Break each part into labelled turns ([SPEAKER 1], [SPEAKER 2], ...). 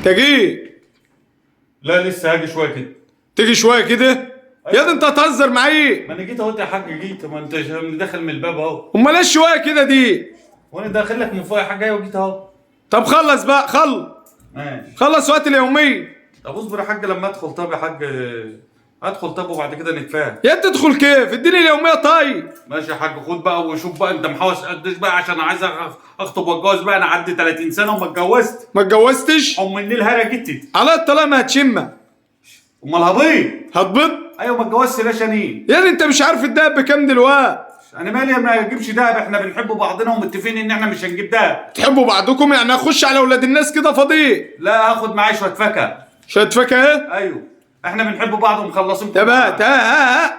[SPEAKER 1] تجي؟
[SPEAKER 2] لا لسه هاجي شويه كده.
[SPEAKER 1] تيجي شويه كده؟ يا ده انت هتهزر معايا.
[SPEAKER 2] ما انا جيت اهو يا حاج، جيت. ما انت داخل من الباب اهو.
[SPEAKER 1] امال ايه شويه كده دي؟
[SPEAKER 2] وانا داخل لك من فوق يا حاج. ايوه جيت اهو.
[SPEAKER 1] طب خلص بقى،
[SPEAKER 2] ماشي.
[SPEAKER 1] خلص وقت اليوميه.
[SPEAKER 2] طب اصبر يا حاج لما ادخل. طب يا حاج ادخل طب وبعد كده نتفاهم.
[SPEAKER 1] يا تدخل كيف؟ اديني اليوميه طيب.
[SPEAKER 2] ماشي يا حاج، خد بقى وشوف بقى انت محوش قديش بقى، عشان عايز اخطب واتجوز بقى. انا عدي 30 سنه وما اتجوزت.
[SPEAKER 1] ما اتجوزتش؟
[SPEAKER 2] ام النيل هرا جتت.
[SPEAKER 1] على الطلاق ما هتشمها.
[SPEAKER 2] امال هبيض.
[SPEAKER 1] هتبيض؟
[SPEAKER 2] ايوه ما اتجوزتش ليش شنين.
[SPEAKER 1] يا انت مش عارف الدهب بكام دلوقتي؟
[SPEAKER 2] انا مالي ما اجيبش دهب. احنا بنحب بعضنا ومتفقين ان احنا مش هنجيب دهب.
[SPEAKER 1] تحبوا بعضكم يعني؟ اخش على اولاد الناس كده فاضي؟
[SPEAKER 2] لا هاخد معايا شويه فاكهه.
[SPEAKER 1] شويه فاكهه؟
[SPEAKER 2] ايوه احنا بنحب بعض ومخلصين.
[SPEAKER 1] طب هات هات.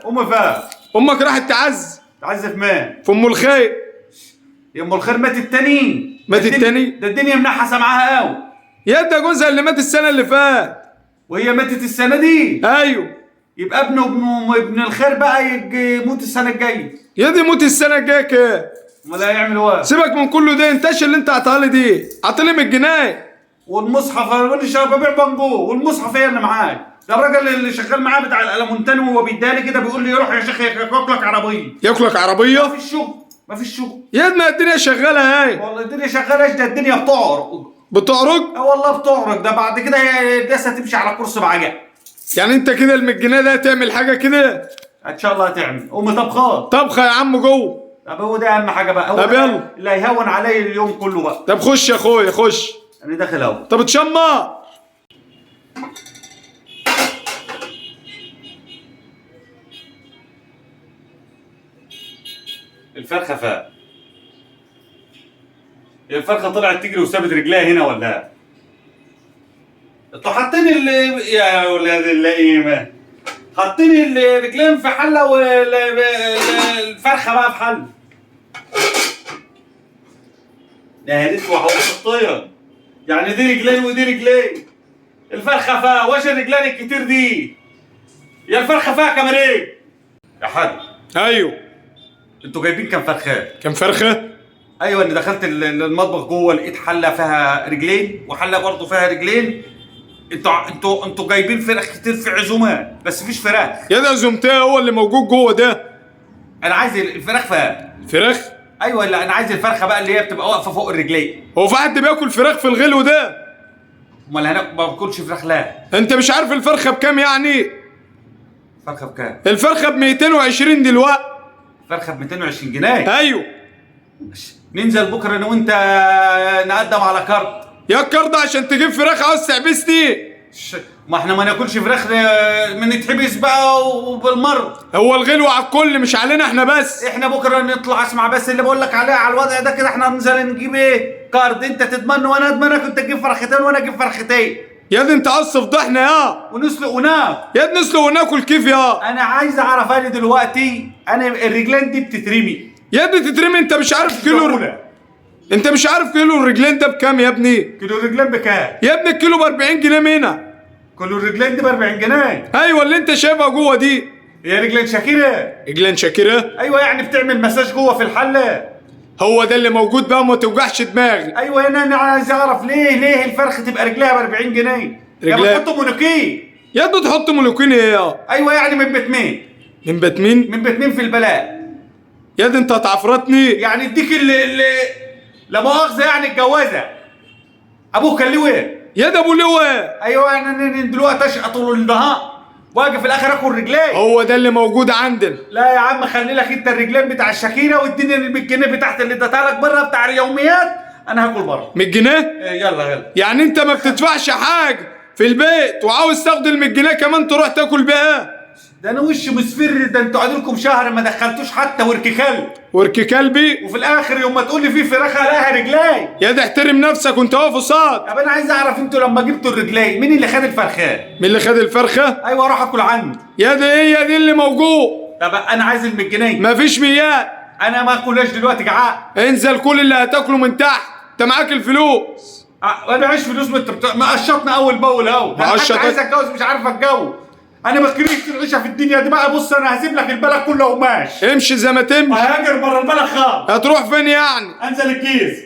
[SPEAKER 2] ام فهد.
[SPEAKER 1] امك راحت تعز.
[SPEAKER 2] تعزف مان
[SPEAKER 1] في ام الخير.
[SPEAKER 2] يا ام الخير ماتت تاني.
[SPEAKER 1] ماتت تاني؟
[SPEAKER 2] ده الدنيا منحسه معاها قوي.
[SPEAKER 1] يا ده جوزها اللي مات السنه اللي فات.
[SPEAKER 2] وهي ماتت السنه دي.
[SPEAKER 1] ايوه.
[SPEAKER 2] يبقى ابن الخير بقى يموت السنه الجايه.
[SPEAKER 1] يا دي موت السنه الجايه كده.
[SPEAKER 2] امال هيعمل ايه؟
[SPEAKER 1] سيبك من كله ده، انتش اللي انت عطالي دي، عطالي من الجنيه.
[SPEAKER 2] والمصحف انا شغال ببيع بانجو، والمصحف هي اللي معايا. ده الراجل اللي شغال معاه بتاع الالمونتاني وهو بيدالي كده بيقول لي روح يا شيخ ياكلك عربيه.
[SPEAKER 1] ياكلك عربيه؟
[SPEAKER 2] ما فيش شغل، ما فيش شغل.
[SPEAKER 1] يا ما الدنيا شغاله هاي.
[SPEAKER 2] والله الدنيا شغاله. ده الدنيا بتعرج.
[SPEAKER 1] بتعرج؟
[SPEAKER 2] اه والله بتعرج. ده بعد كده الناس هتمشي على كرسي بعجل.
[SPEAKER 1] يعني انت كده المجنيه ده هتعمل حاجه كده؟
[SPEAKER 2] ان شاء الله هتعمل. طبخات.
[SPEAKER 1] طبخه يا عم جوه.
[SPEAKER 2] طب هو ده اهم حاجه بقى. هو
[SPEAKER 1] طب يلا.
[SPEAKER 2] اللي هيهون عليا اليوم كله بقى.
[SPEAKER 1] طب خش يا اخويا خش.
[SPEAKER 2] انا داخل اهو.
[SPEAKER 1] طب اتشمع.
[SPEAKER 2] الفرخه فات. هي الفرخه طلعت تجري وسابت رجليها هنا ولا؟ انتوا حاطين يا ولاد اللئيمه، حاطين الرجلين في حله والفرخه بقى في حله. نهاريت وحوش الطير. يعني دي رجلين ودي رجلين. الفرخه فيها وش الرجلين الكتير دي؟ يا الفرخه فيها كاميرين يا حاج.
[SPEAKER 1] ايوه.
[SPEAKER 2] انتوا جايبين كام فرخه؟
[SPEAKER 1] كام فرخه؟
[SPEAKER 2] ايوه انا دخلت المطبخ جوه لقيت حله فيها رجلين وحله برضه فيها رجلين. انتوا جايبين فراخ كتير في عزومات بس مفيش فراخ.
[SPEAKER 1] يا ده عزومتها هو اللي موجود جوه ده.
[SPEAKER 2] انا عايز الفراخ فيها.
[SPEAKER 1] فراخ؟
[SPEAKER 2] ايوه لا انا عايز الفرخه بقى اللي هي بتبقى واقفه فوق الرجلين.
[SPEAKER 1] هو في حد بياكل فراخ في الغلو ده؟
[SPEAKER 2] امال هناك ما باكلش فراخ لا.
[SPEAKER 1] انت مش عارف الفرخه بكام يعني؟
[SPEAKER 2] فرخه بكام؟
[SPEAKER 1] الفرخه ب 220 دلوقتي.
[SPEAKER 2] فرخه ب 220 جنيه؟
[SPEAKER 1] ايوه.
[SPEAKER 2] ننزل بكره انا وانت نقدم على كارت.
[SPEAKER 1] يا الكارد عشان تجيب فراخ عاوز تحبسني؟
[SPEAKER 2] ما احنا ما ناكلش فراخ نتحبس بقى وبالمر.
[SPEAKER 1] هو الغلو على الكل مش علينا احنا بس.
[SPEAKER 2] احنا بكره نطلع. اسمع بس اللي بقول لك عليه على الوضع ده كده. احنا ننزل نجيب ايه؟ كارد. انت تضمن وانا اضمنك. انت تجيب فرختين وانا اجيب فرختين.
[SPEAKER 1] يا دي انت عاوز تفضحنا يا.
[SPEAKER 2] ونسلق وناكل.
[SPEAKER 1] يا دي نسلق وناكل كيف يا؟
[SPEAKER 2] انا عايز اعرف انا دلوقتي انا الرجلين دي بتترمي.
[SPEAKER 1] يا ابني تترمي؟ انت مش عارف كيلو انت مش عارف كيلو الرجلين ده بكام يا ابني؟
[SPEAKER 2] كيلو الرجلين بكام؟
[SPEAKER 1] يا ابني الكيلو ب 40 جنيه هنا.
[SPEAKER 2] كيلو الرجلين دي ب 40 جنيه؟
[SPEAKER 1] ايوه اللي انت شايفها جوه دي.
[SPEAKER 2] هي رجلين شاكيره.
[SPEAKER 1] رجلين شاكيره؟
[SPEAKER 2] ايوه يعني بتعمل مساج جوه في الحله.
[SPEAKER 1] هو ده اللي موجود بقى وما توجعش دماغي.
[SPEAKER 2] ايوه انا عايز اعرف ليه الفرخه تبقى رجليها ب 40 جنيه؟
[SPEAKER 1] رجليها
[SPEAKER 2] يا بتحطوا مونوكي.
[SPEAKER 1] يا ابني تحط ملوكين ايه يا؟
[SPEAKER 2] ايوه يعني من بيت مين؟
[SPEAKER 1] من بيت مين؟
[SPEAKER 2] من بيت مين في البلاء؟
[SPEAKER 1] يا دي انت هتعفرتني.
[SPEAKER 2] يعني اديك اللي لا مؤاخذه يعني الجوازه ابوك كان ليه ايه؟
[SPEAKER 1] يا ده ابو لواء.
[SPEAKER 2] ايوه انا دلوقتي اشقى طول النهار واجي في الاخر اكل رجلين.
[SPEAKER 1] هو ده اللي موجود عندنا.
[SPEAKER 2] لا يا عم خلي لك انت الرجلين بتاع الشاكيره واديني ال 100 جنيه بتاعت اللي اديتها لك بره بتاع اليوميات. انا هاكل بره.
[SPEAKER 1] 100 جنيه؟
[SPEAKER 2] يلا.
[SPEAKER 1] يعني انت ما بتدفعش حاجه في البيت وعاوز تاخد ال 100 جنيه كمان تروح تاكل بيها؟
[SPEAKER 2] ده انا وش مصفر. ده انتوا قعدوا شهر ما دخلتوش حتى ورك كلب.
[SPEAKER 1] ورك كلبي؟
[SPEAKER 2] وفي الاخر يوم ما تقول لي في فراخ الاقيها رجلين.
[SPEAKER 1] يا ده احترم نفسك وانت واقف قصاد.
[SPEAKER 2] طب انا عايز اعرف انتوا لما جبتوا الرجلين مين اللي خد الفرخان؟
[SPEAKER 1] مين اللي خد الفرخه؟
[SPEAKER 2] ايوه اروح اكل عنده.
[SPEAKER 1] يا دي هي دي اللي موجود.
[SPEAKER 2] طب انا عايز ال 100 جنيه.
[SPEAKER 1] مفيش ميات.
[SPEAKER 2] انا ما اكلهاش دلوقتي جعان.
[SPEAKER 1] انزل كل اللي هتاكله من تحت. انت معاك الفلوس.
[SPEAKER 2] انا معيش فلوس. مقشطنا اول باول اهو.
[SPEAKER 1] مقشط.
[SPEAKER 2] عايز اتجوز مش عارف اتجوز. انا ما كرهتش العيشه في الدنيا دي بقى. بص انا هسيب لك البلد كله وماشي.
[SPEAKER 1] امشي زي ما تمشي.
[SPEAKER 2] هاجر بره البلد خالص.
[SPEAKER 1] هتروح فين يعني؟
[SPEAKER 2] انزل الكيس.